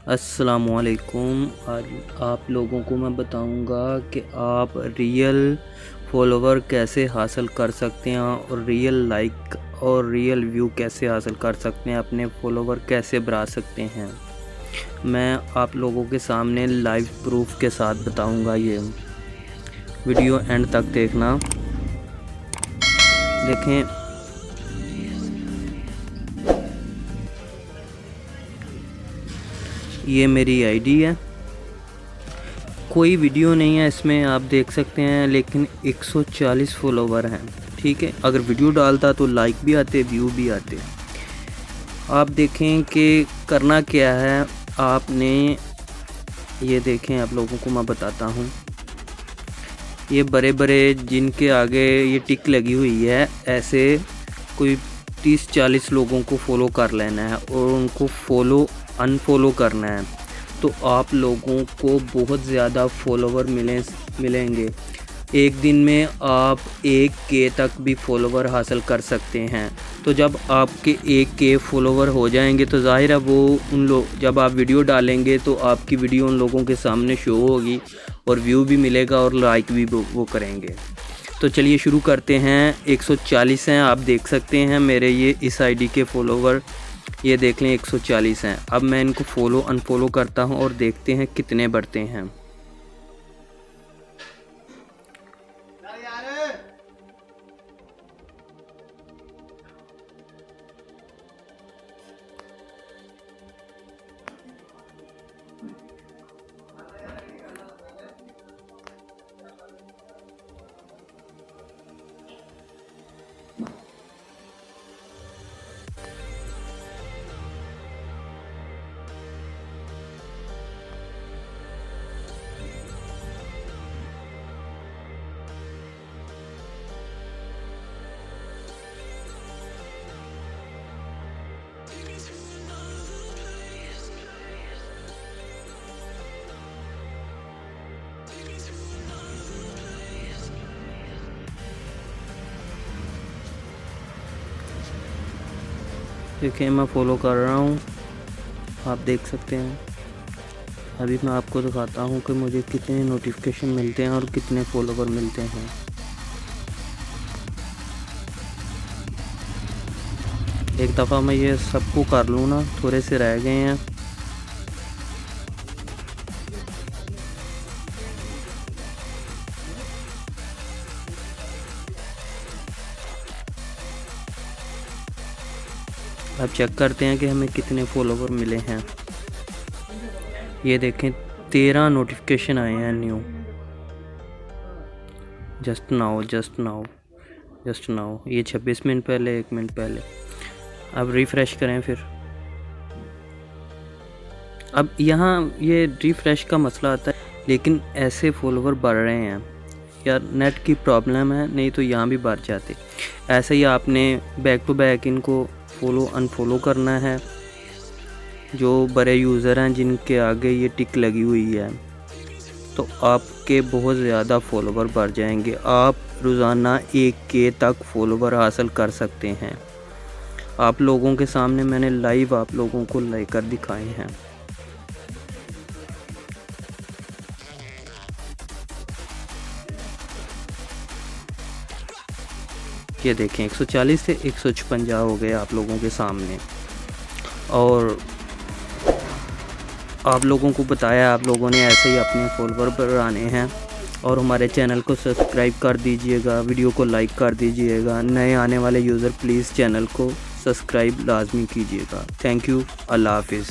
अस्सलामुअलैकुम। आज आप लोगों को मैं बताऊंगा कि आप रियल फॉलोवर कैसे हासिल कर सकते हैं और रियल लाइक और रियल व्यू कैसे हासिल कर सकते हैं, अपने फॉलोवर कैसे बढ़ा सकते हैं। मैं आप लोगों के सामने लाइव प्रूफ के साथ बताऊंगा। ये वीडियो एंड तक देखना। देखें, ये मेरी आईडी है। कोई वीडियो नहीं है इसमें, आप देख सकते हैं, लेकिन 140 फॉलोवर हैं। ठीक है, अगर वीडियो डालता तो लाइक भी आते, व्यू भी आते। आप देखें कि करना क्या है आपने। ये देखें, आप लोगों को मैं बताता हूँ। ये बड़े बड़े जिनके आगे ये टिक लगी हुई है, ऐसे कोई 30-40 लोगों को फॉलो कर लेना है और उनको अनफॉलो करना है, तो आप लोगों को बहुत ज़्यादा फॉलोवर मिलेंगे। एक दिन में आप 1K तक भी फॉलोवर हासिल कर सकते हैं। तो जब आपके 1K फॉलोवर हो जाएंगे तो ज़ाहिर है वो जब आप वीडियो डालेंगे तो आपकी वीडियो उन लोगों के सामने शो होगी और व्यू भी मिलेगा और लाइक भी वो करेंगे। तो चलिए शुरू करते हैं। 140 हैं, आप देख सकते हैं मेरे ये इस आईडी के फॉलोवर। ये देख लें, 140 हैं। अब मैं इनको फॉलो अनफॉलो करता हूं और देखते हैं कितने बढ़ते हैं। देखिए, मैं फॉलो कर रहा हूँ, आप देख सकते हैं। अभी मैं आपको दिखाता हूँ कि मुझे कितने नोटिफिकेशन मिलते हैं और कितने फॉलोवर मिलते हैं। एक दफ़ा मैं ये सबको कर लूँ ना, थोड़े से रह गए हैं। अब चेक करते हैं कि हमें कितने फॉलोवर मिले हैं। ये देखें, 13 नोटिफिकेशन आए हैं न्यू। जस्ट नाउ ये 26 मिनट पहले, 1 मिनट पहले। अब रिफ़्रेश करें फिर। अब यहाँ ये रिफ़्रेश का मसला आता है, लेकिन ऐसे फॉलोवर बढ़ रहे हैं यार। नेट की प्रॉब्लम है, नहीं तो यहाँ भी बढ़ जाते। ऐसे ही आपने बैक टू बैक इनको फॉलो अनफॉलो करना है। जो बड़े यूज़र हैं जिनके आगे ये टिक लगी हुई है, तो आपके बहुत ज़्यादा फॉलोवर बढ़ जाएंगे। आप रोज़ाना 1K तक फॉलोवर हासिल कर सकते हैं। आप लोगों के सामने मैंने लाइव आप लोगों को लेकर दिखाए हैं। ये देखें, 140 से 156 हो गए आप लोगों के सामने। और आप लोगों को बताया, आप लोगों ने ऐसे ही अपने फॉलोवर बढ़ाने हैं। और हमारे चैनल को सब्सक्राइब कर दीजिएगा, वीडियो को लाइक कर दीजिएगा। नए आने वाले यूज़र प्लीज़ चैनल को सब्सक्राइब लाजमी कीजिएगा। Thank you. अल्लाह हाफिज़।